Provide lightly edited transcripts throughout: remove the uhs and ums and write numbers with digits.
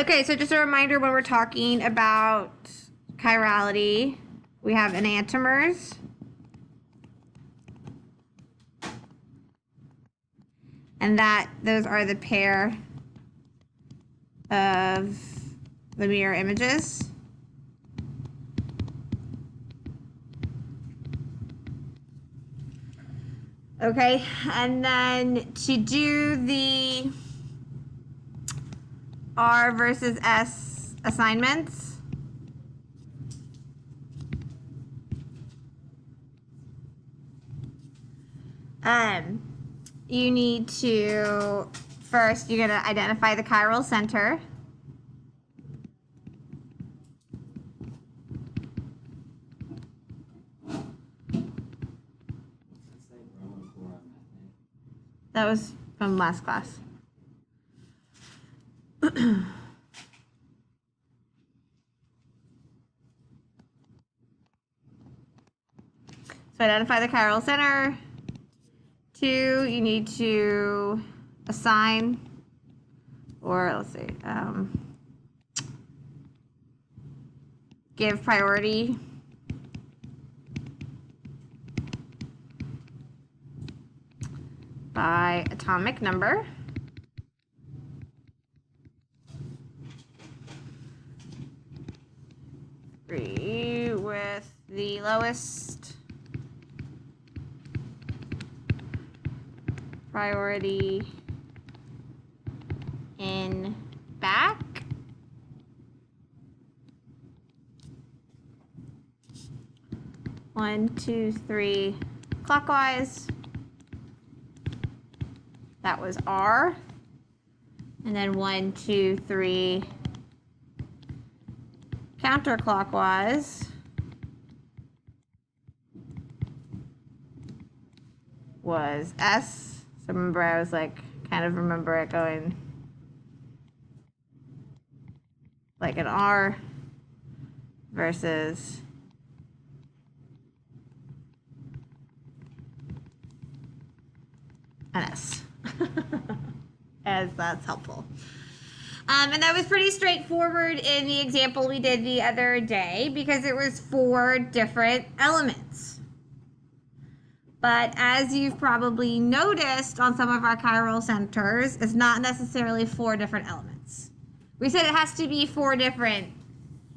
Okay, so just a reminder when we're talking about chirality, we have enantiomers. And those are the pair of the mirror images. Okay, and then to do the R versus S assignments, you need to, first, you're going to identify the chiral center. That was from last class. So identify the chiral center. 2, you need to assign, or let's see, give priority by atomic number. With the lowest priority in back. One, two, three, clockwise. That was R. And then 1, 2, 3, counterclockwise was S. So remember, I was like, kind of remember it going like an R versus an S. As that's helpful. And that was pretty straightforward in the example we did the other day because it was 4 different elements. But as you've probably noticed on some of our chiral centers, it's not necessarily 4 different elements. We said it has to be 4 different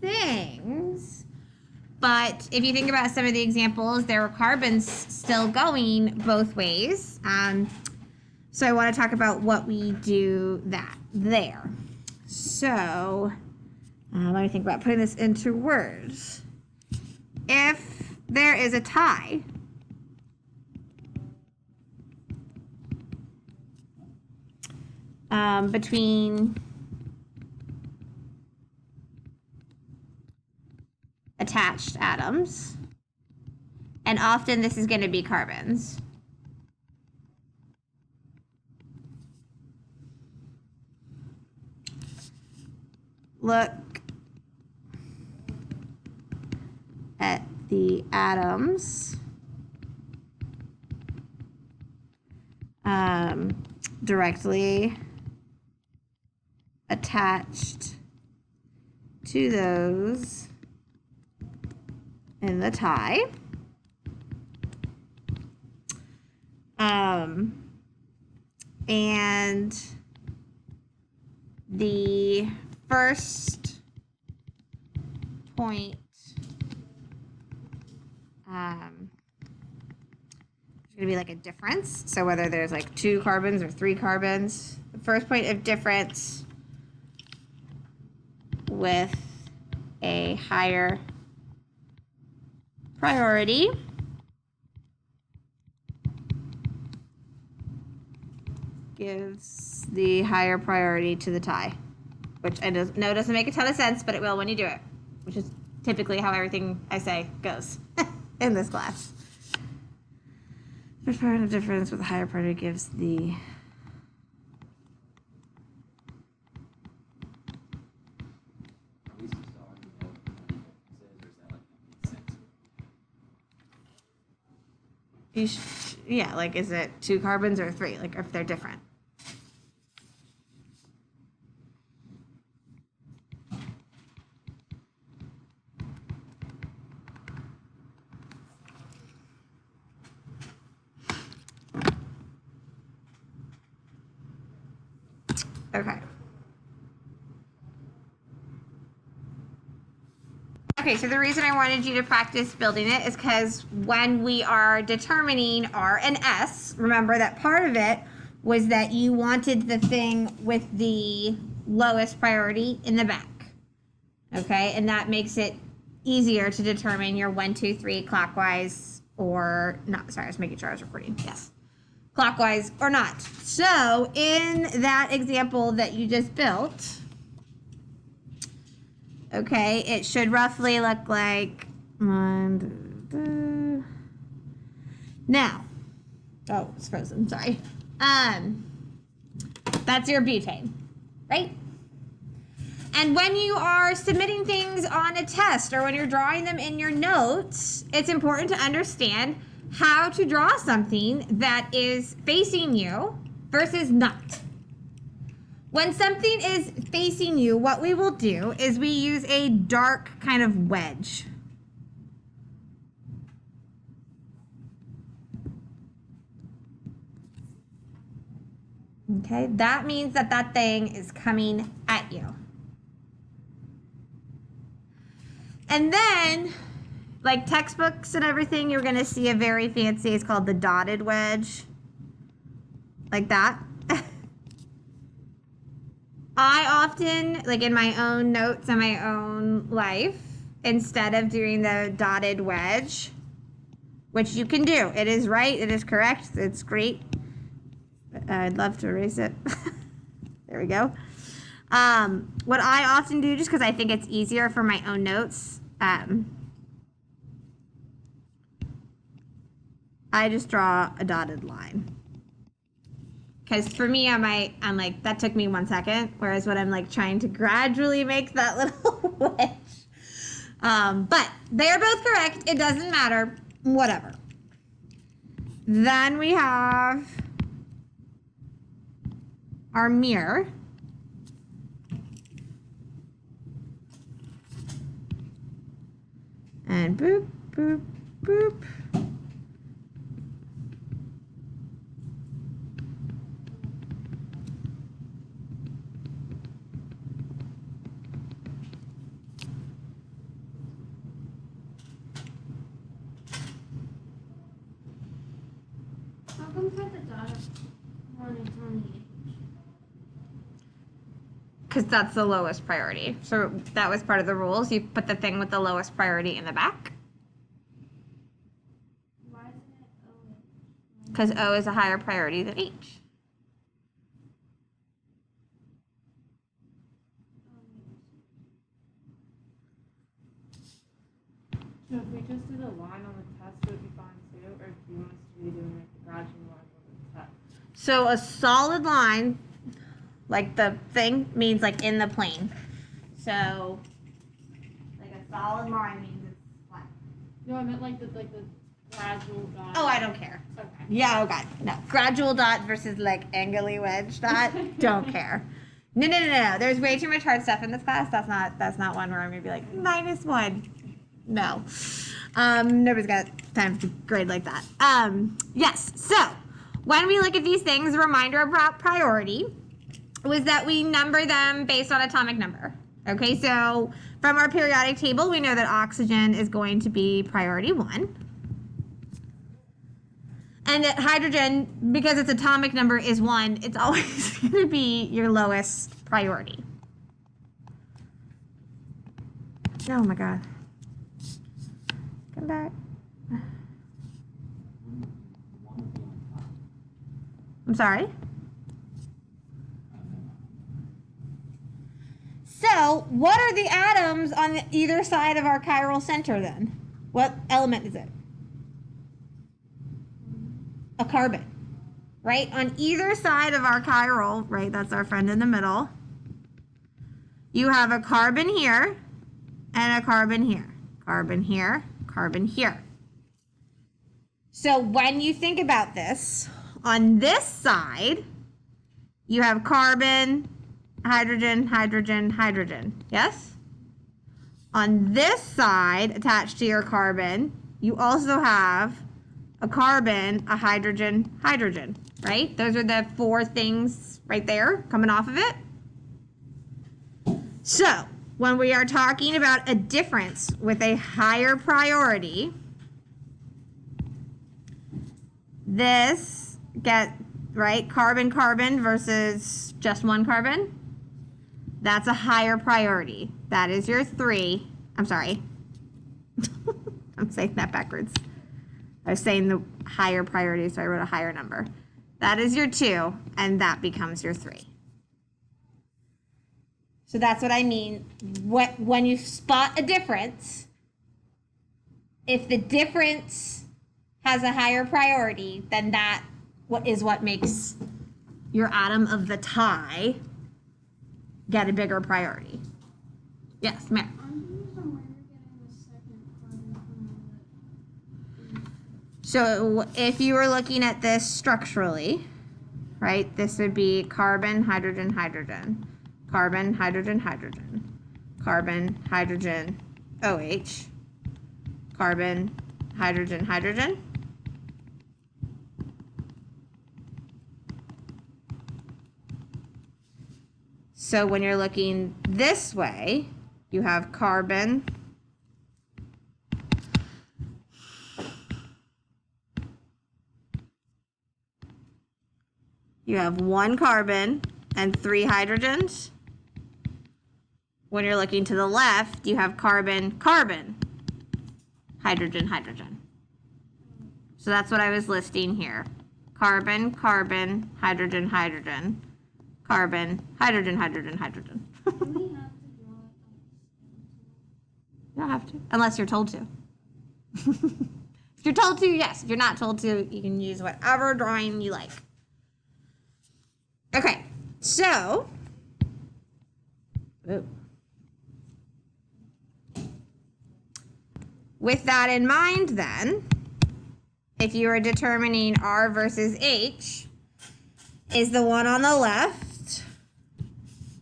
things, but if you think about some of the examples, there were carbons still going both ways. So I want to talk about what we do there. So let me think about putting this into words. If there is a tie, between attached atoms, and often this is going to be carbons. Look at the atoms directly attached to those in the tie. And the first point there's going to be like a difference. So whether there's like 2 carbons or 3 carbons, the first point of difference with a higher priority gives the higher priority to the tie, which I know doesn't make a ton of sense, but it will when you do it, which is typically how everything I say goes in this class. First point of difference with a higher priority gives the yeah, like is it 2 carbons or 3? Like if they're different. Okay. Okay, so the reason I wanted you to practice building it is because when we are determining R and S, remember that part of it was that you wanted the thing with the lowest priority in the back. Okay, and that makes it easier to determine your 1, 2, 3 clockwise or not. Sorry, I was making sure I was recording. Yes. Clockwise or not. So in that example that you just built, okay, it should roughly look like now. Oh, it's frozen. Sorry. That's your butane, right? And when you are submitting things on a test or when you're drawing them in your notes, it's important to understand how to draw something that is facing you versus not. When something is facing you, what we will do is we use a dark kind of wedge. Okay, that means that that thing is coming at you. And then, like textbooks and everything, you're gonna see a very fancy, it's called the dotted wedge. Like that. I often, like in my own notes and my own life, instead of doing the dotted wedge, which you can do, it is right, it is correct, it's great. I'd love to erase it. There we go. What I often do, just because I think it's easier for my own notes, I just draw a dotted line. Because for me, I'm like, that took me 1 second. Whereas when I'm like trying to gradually make that little wedge. But they are both correct. It doesn't matter. Whatever. Then we have our mirror. And boop, boop, boop. Because that's the lowest priority. So that was part of the rules. You put the thing with the lowest priority in the back. Why isn't it O? Because O is a higher priority than H. So if we just did a line on the test, it would be fine too? Or do you want us to be doing like the gradual line on the test? So a solid line, like the thing, means like in the plane. So like a solid line means it's flat. No, I meant like the gradual dot. Oh, I don't care. Okay. Yeah, oh God, no. Gradual dot versus like angly wedge dot, don't care. No. There's way too much hard stuff in this class. That's not one where I'm gonna be like -1. No. Nobody's got time to grade like that. Yes, so when we look at these things, a reminder about priority was that we number them based on atomic number. Okay, so from our periodic table, we know that oxygen is going to be priority 1. And that hydrogen, because its atomic number is 1, it's always going to be your lowest priority. Oh my God. Come back. I'm sorry? So, what are the atoms on either side of our chiral center then? What element is it? A carbon, right? On either side of our chiral, right, that's our friend in the middle, you have a carbon here and a carbon here. Carbon here, carbon here. So when you think about this, on this side, you have carbon, hydrogen, hydrogen, hydrogen, yes? On this side, attached to your carbon, you also have a carbon, a hydrogen, hydrogen, right? Those are the 4 things right there coming off of it. So when we are talking about a difference with a higher priority, this right, carbon carbon versus just one carbon, that's a higher priority. That is your 3. I'm sorry. I'm saying that backwards. I was saying the higher priority, so I wrote a higher number. That is your 2, and that becomes your 3. So that's what I mean. When you spot a difference, if the difference has a higher priority, then that is what makes your atom of the tie get a bigger priority. Yes, Mary. So if you were looking at this structurally, right, this would be carbon, hydrogen, hydrogen, carbon, hydrogen, hydrogen, carbon, hydrogen, OH, carbon, hydrogen, hydrogen. So when you're looking this way, you have carbon, you have 1 carbon and 3 hydrogens. When you're looking to the left, you have carbon, carbon, hydrogen, hydrogen. So that's what I was listing here. Carbon, carbon, hydrogen, hydrogen, carbon, hydrogen, hydrogen, hydrogen. Do we have to draw it? You don't have to, unless you're told to. If you're told to, yes. If you're not told to, you can use whatever drawing you like. Okay, so, with that in mind then, if you are determining R versus H, is the one on the left,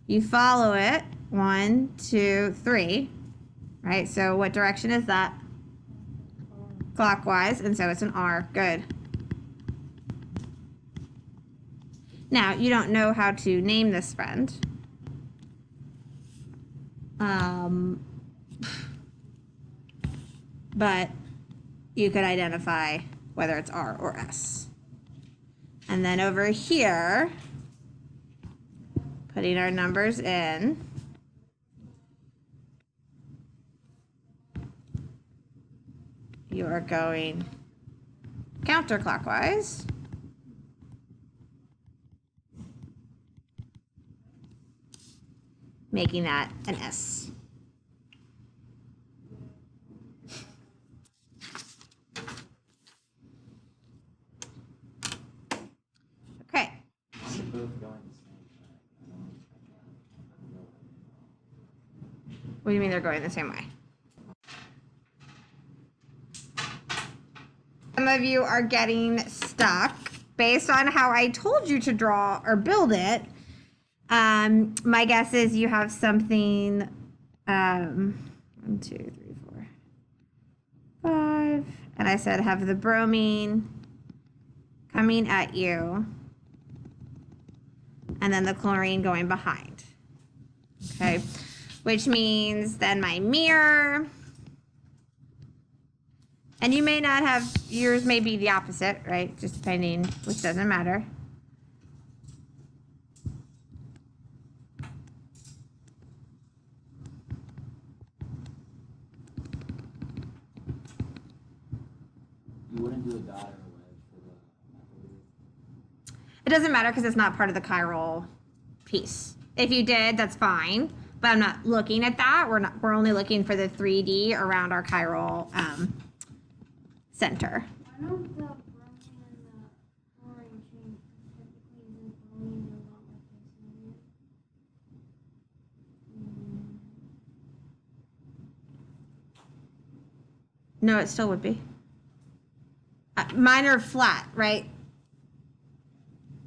you follow it, 1, 2, 3, right? So what direction is that? Clockwise, and so it's an R, good. Now, you don't know how to name this friend. But you could identify whether it's R or S. And then over here, putting our numbers in, you are going counterclockwise. Making that an S. Okay. What do you mean they're going the same way? Some of you are getting stuck based on how I told you to draw or build it. My guess is you have something, 1, 2, 3, 4, 5, and I said have the bromine coming at you, and then the chlorine going behind, okay? Which means then my mirror, and you may not have, yours may be the opposite, right? Just depending, which doesn't matter. You wouldn't do a dot or a wedge for the. It doesn't matter because it's not part of the chiral piece. If you did, that's fine, but I'm not looking at that. We're only looking for the 3D around our chiral center. Why don't the bromine and the chlorine change? Typically, the bromine goes on like this. No, it still would be. Mine are flat, right?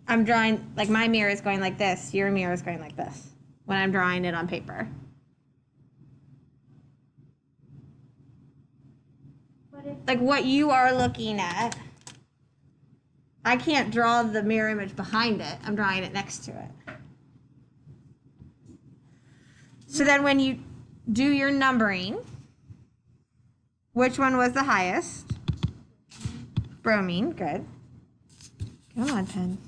I'm drawing, like my mirror is going like this. Your mirror is going like this when I'm drawing it on paper. But if Like what you are looking at, I can't draw the mirror image behind it. I'm drawing it next to it. So then when you do your numbering, which one was the highest? Bromine, good. Come on, pen.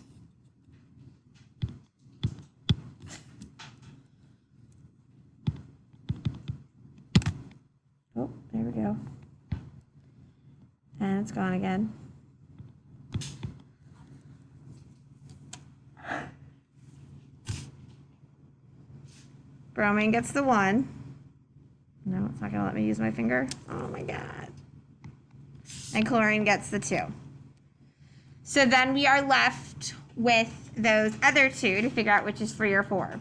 Oh, there we go. And it's gone again. Bromine gets the 1. No, it's not going to let me use my finger. Oh my God. And chlorine gets the 2. So then we are left with those other 2 to figure out which is 3 or 4.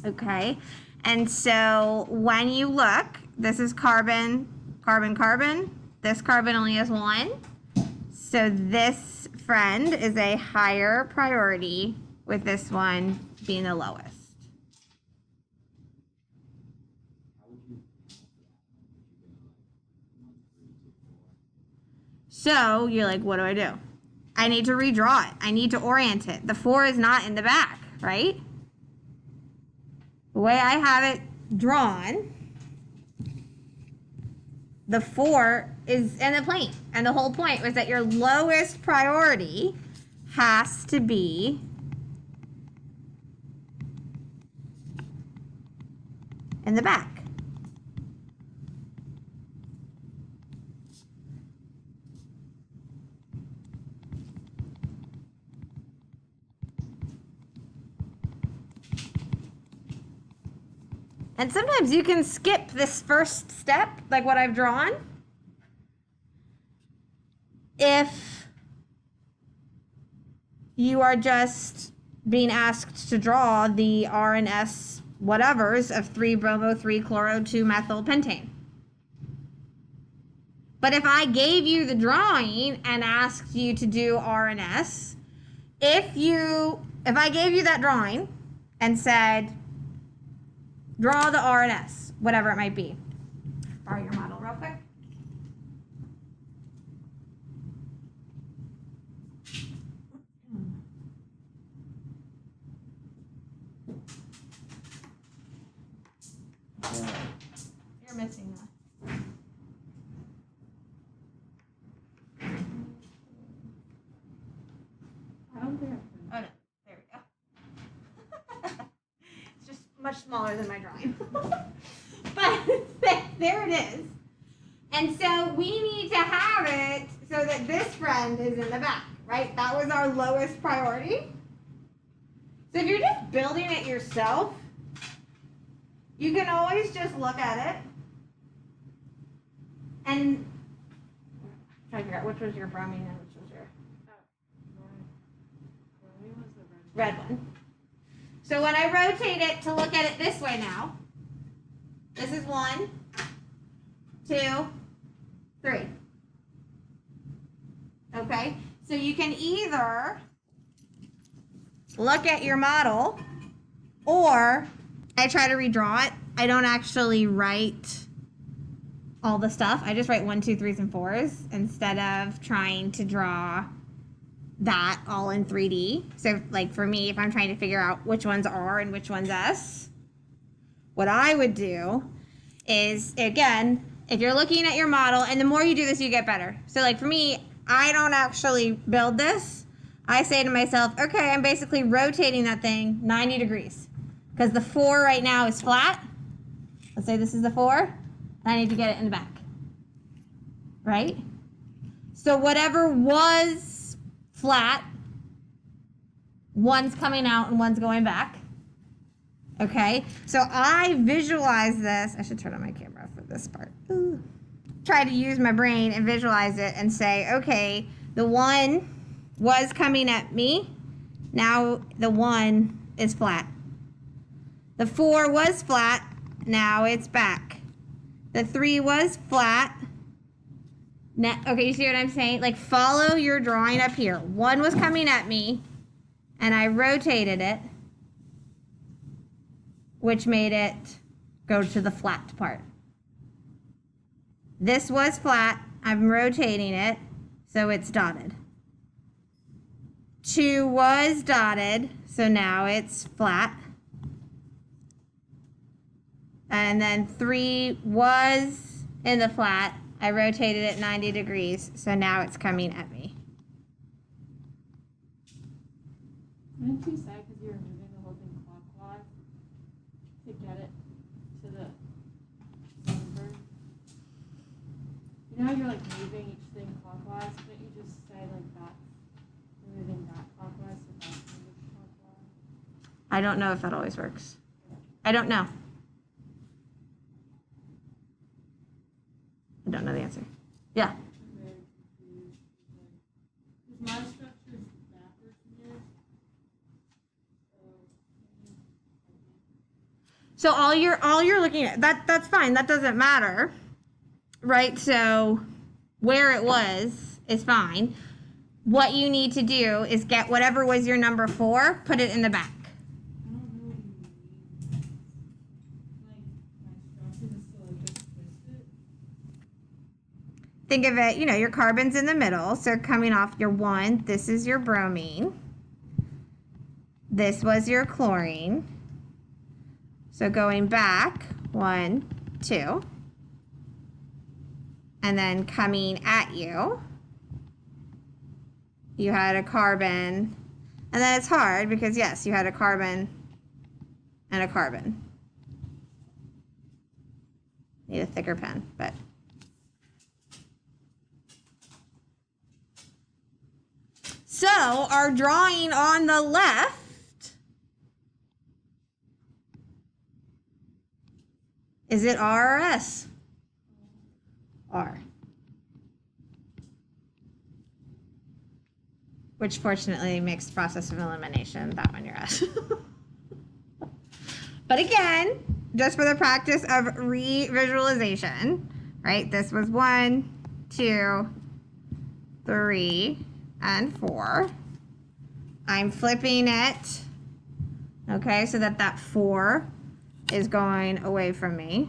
Okay. And so when you look, this is carbon, carbon, carbon. This carbon only has 1. So this friend is a higher priority, with this one being the lowest. So you're like, what do I do? I need to redraw it. I need to orient it. The 4 is not in the back, right? The way I have it drawn, the 4 is in the plane. And the whole point was that your lowest priority has to be in the back. And sometimes you can skip this first step, like what I've drawn, if you are just being asked to draw the R and S whatevers of 3-bromo, 3-chloro, 2-methyl pentane. But if I gave you the drawing and asked you to do R and S, if I gave you that drawing and said, draw the R and S, whatever it might be. Borrow your model real quick. You're missing that. I don't think I Oh no, there we go. It's just much smaller than my drawing. But there it is. And so we need to have it so that this friend is in the back, right? That was our lowest priority. So if you're just building it yourself, you can always just look at it and try to figure out which was your bromine and which was your Bromine was the red. red one. So when I rotate it to look at it this way now, this is 1, 2, 3. Okay, so you can either look at your model or I try to redraw it. I don't actually write all the stuff. I just write 1, 2, 3s, and 4s instead of trying to draw that all in 3D. So like for me, if I'm trying to figure out which one's R and which one's S, what I would do is, again, if you're looking at your model, and the more you do this, you get better. So like for me, I don't actually build this. I say to myself, okay, I'm basically rotating that thing 90 degrees because the 4 right now is flat. Let's say this is the 4, and I need to get it in the back, right? So whatever was flat, one's coming out and one's going back. Okay, so I visualize this. I should turn on my camera for this part. Ooh. Try to use my brain and visualize it and say, okay, the 1 was coming at me. Now the 1 is flat. The 4 was flat. Now it's back. The 3 was flat. Now, okay, you see what I'm saying? Like follow your drawing up here. 1 was coming at me and I rotated it, which made it go to the flat part. This was flat. I'm rotating it, so it's dotted. 2 was dotted, so now it's flat. And then 3 was in the flat. I rotated it 90 degrees, so now it's coming at me. Wouldn't you say because you're moving the whole thing clockwise to get it to the center? You know how you're like moving each thing clockwise? Couldn't you just say like that? You're moving that clockwise, so that's moving clockwise? I don't know if that always works. I don't know. I don't know the answer. Yeah. I'm very confused. Because my structure is backwards from yours. So all you're looking at, that's fine. That doesn't matter. Right? So where it was is fine. What you need to do is get whatever was your number 4, put it in the back. I don't know what you mean. Like, my structure is still like just twisted. Think of it, your carbon's in the middle. So coming off your 1, this is your bromine. This was your chlorine. So going back, 1, 2. And then coming at you, you had a carbon. And then it's hard because, yes, you had a carbon and a carbon. Need a thicker pen, but. So our drawing on the left is it R or S? R. Which fortunately makes the process of elimination that one your S. But again, just for the practice of re-visualization, right? This was 1, 2, 3, and 4. I'm flipping it, okay, so that 4 is going away from me.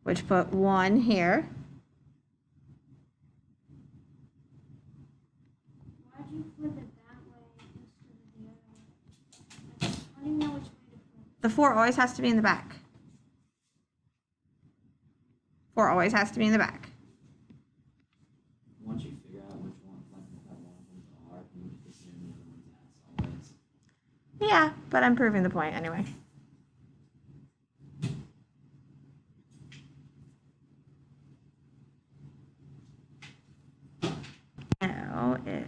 Which put 1 here. Why'd you flip it that way instead of the other way? I don't even know which way to flip The 4 always has to be in the back. 4 always has to be in the back. Once you figure out which one, like that one of them's R, you just assume the other one's S always. Yeah, but I'm proving the point anyway. Now it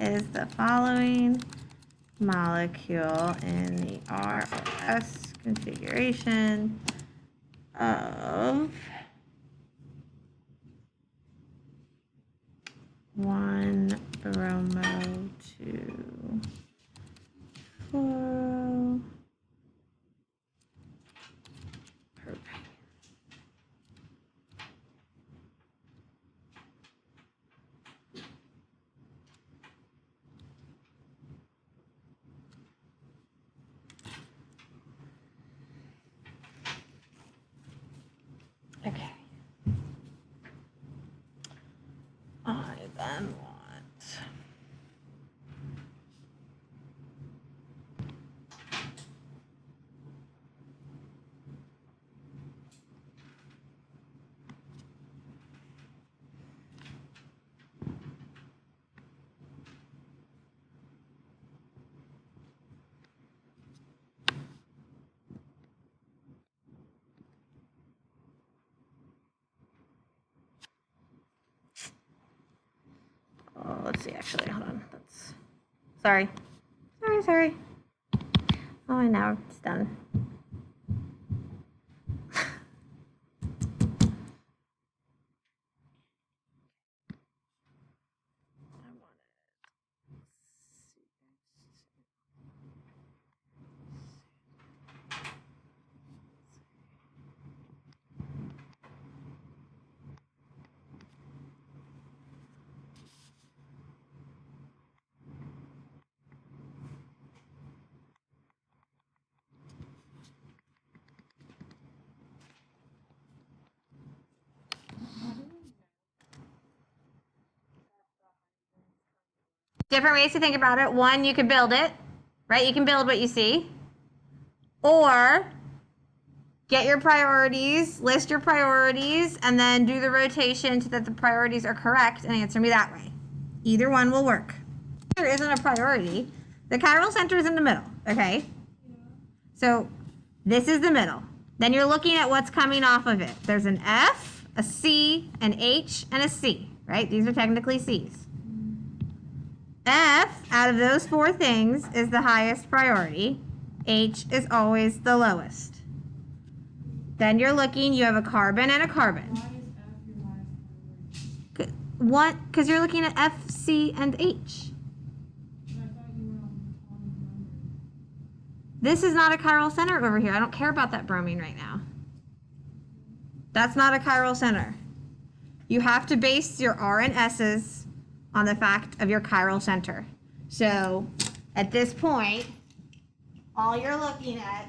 is the following molecule in the R or S configuration of 1 bromo 2 fluoro propane. Okay. I then want oh, let's see, actually, hold on. That's sorry. Sorry. Oh, now it's done. Different ways to think about it. One, you could build it, right? You can build what you see. Or get your priorities, list your priorities, and then do the rotation so that the priorities are correct and answer me that way. Either one will work. There isn't a priority. The chiral center is in the middle, okay? So this is the middle. Then you're looking at what's coming off of it. There's an F, a C, an H, and a C, right? These are technically C's. F, out of those four things, is the highest priority. H is always the lowest. Then you're looking, you have a carbon and a carbon. Why is F your highest priority? What? Because you're looking at F, C, and H. But I thought you were on number. This is not a chiral center over here. I don't care about that bromine right now. That's not a chiral center. You have to base your R and S's on the fact of your chiral center. So at this point, all you're looking at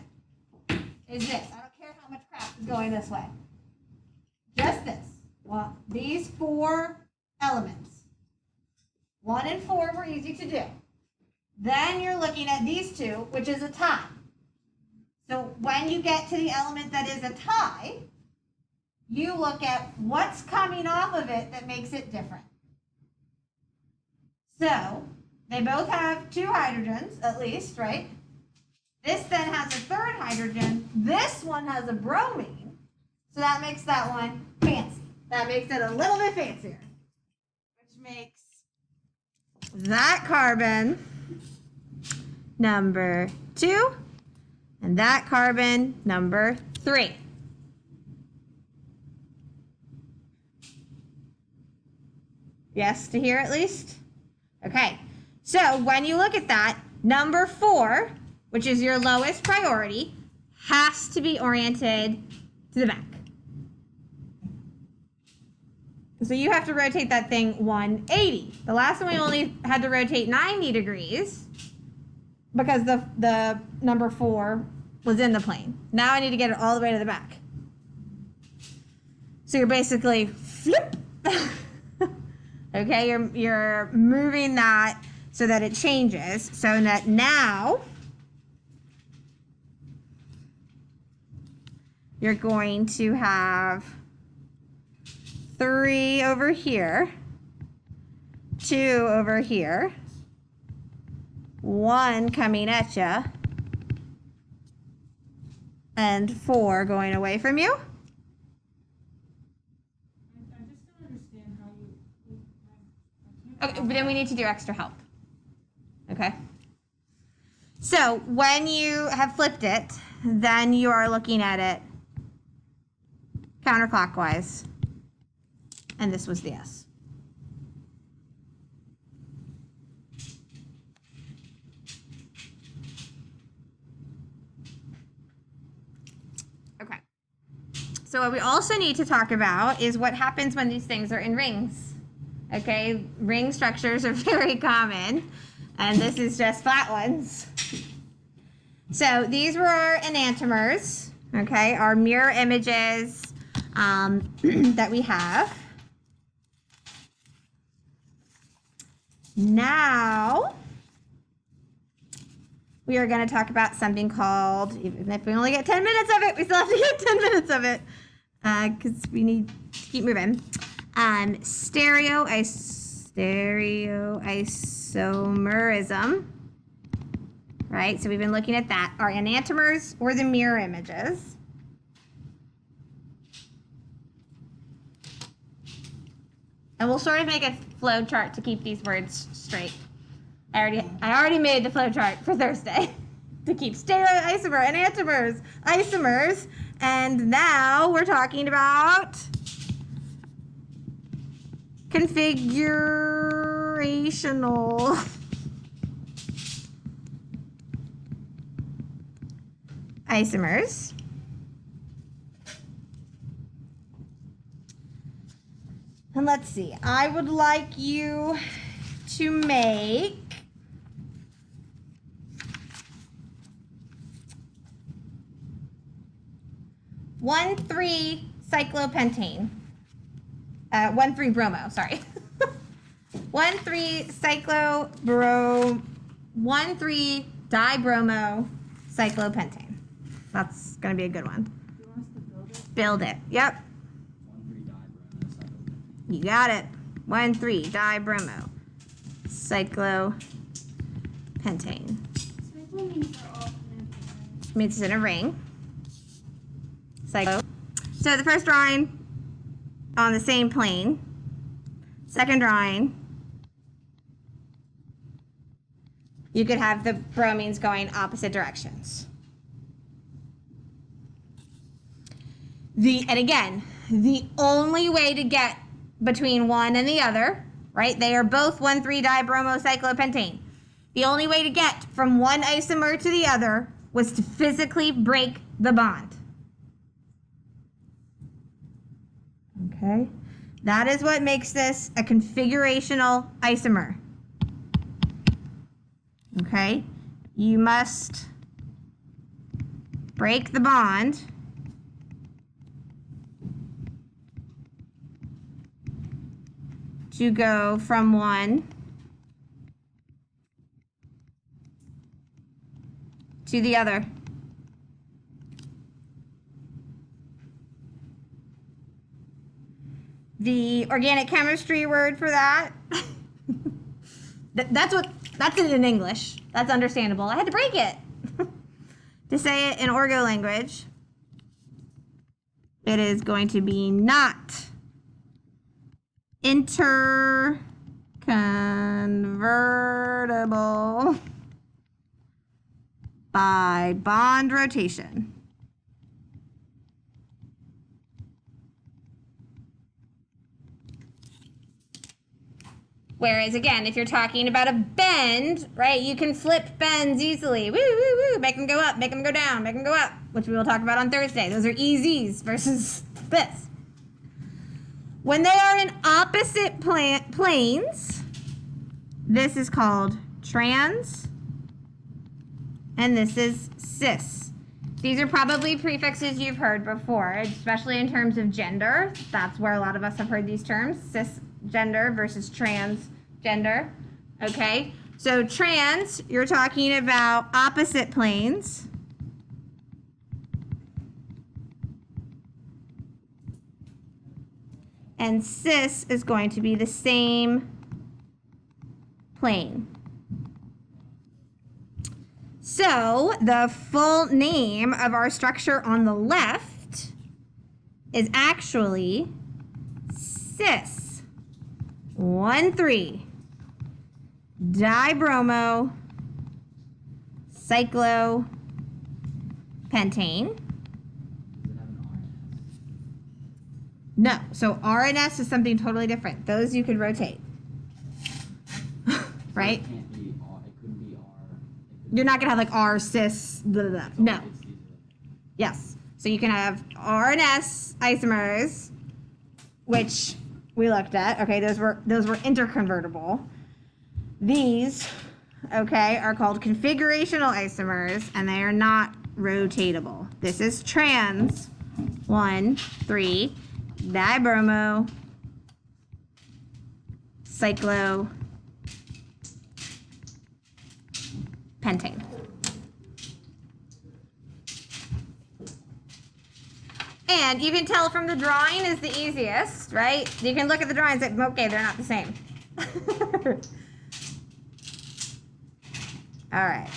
is this. I don't care how much crap is going this way. Just this. Well, these four elements. 1 and 4 were easy to do. Then you're looking at these two, which is a tie. So when you get to the element that is a tie, you look at what's coming off of it that makes it different. So they both have 2 hydrogens, at least, right? This then has a 3rd hydrogen. This one has a bromine. So that makes that one fancy. That makes it a little bit fancier. Which makes that carbon number 2 and that carbon number 3. Yes to here at least? Okay. So when you look at that, number 4, which is your lowest priority, has to be oriented to the back. So you have to rotate that thing 180. The last one we only had to rotate 90 degrees because the number 4 was in the plane. Now I need to get it all the way to the back. So you're basically flip. Okay, you're moving that so that it changes. So that now you're going to have 3 over here, 2 over here, 1 coming at you, and 4 going away from you. I just don't understand how you. Okay, but then we need to do extra help. Okay? So when you have flipped it, then you are looking at it counterclockwise. And this was the S. Okay. So what we also need to talk about is what happens when these things are in rings. Okay, ring structures are very common, and this is just flat ones. So these were our enantiomers, okay, our mirror images that we have. Now, we are going to talk about something called, even if we only get 10 minutes of it, we still have to get 10 minutes of it because we need to keep moving. Stereoisomerism, right? So we've been looking at that. Our enantiomers or the mirror images. And we'll sort of make a flow chart to keep these words straight. I already made the flow chart for Thursday to keep stereoisomer, enantiomers, isomers, and now we're talking about configurational isomers. And let's see, I would like you to make one 3-cyclopentane. 1,3-bromo, sorry. 1,3-cyclobro, 1,3-dibromo cyclopentane. That's gonna be a good one. Do you want us to build it? Build it. Yep, 1,3-dibromo. you got it. 1,3-dibromo cyclopentane. Cycle means they're all connected, right? Means it's in a ring. Cyclo. So the first drawing on the same plane. Second drawing, you could have the bromines going opposite directions. And again, the only way to get between one and the other, right? They are both 1,3-dibromocyclopentane. The only way to get from one isomer to the other was to physically break the bond. Okay? That is what makes this a configurational isomer. Okay? You must break the bond to go from one to the other. The organic chemistry word for that, that's it in English. That's understandable. I had to break it to say it in Orgo language. It is going to be not interconvertible by bond rotation. Whereas again, if you're talking about a bend, right, you can flip bends easily. Woo, woo, woo. Make them go up, make them go down, make them go up, which we will talk about on Thursday. Those are EZs versus this. When they are in opposite planes, this is called trans, and this is cis. These are probably prefixes you've heard before, especially in terms of gender. That's where a lot of us have heard these terms, cisgender versus transgender. Okay, so trans, you're talking about opposite planes. And cis is going to be the same plane. So the full name of our structure on the left is actually cis 1,3-dibromo cyclopentane. No, so R and S is something totally different. Those you could rotate. Right? It can't be R. It couldn't be R. You're not gonna have like R, cis, blah, blah, blah. No. Yes. So you can have R and S isomers, which we looked at. Okay, those were interconvertible. These, okay, are called configurational isomers, and they are not rotatable. This is trans 1,3-dibromo cyclopentane. And you can tell from the drawing is the easiest, right? You can look at the drawings and say, okay, they're not the same. All right.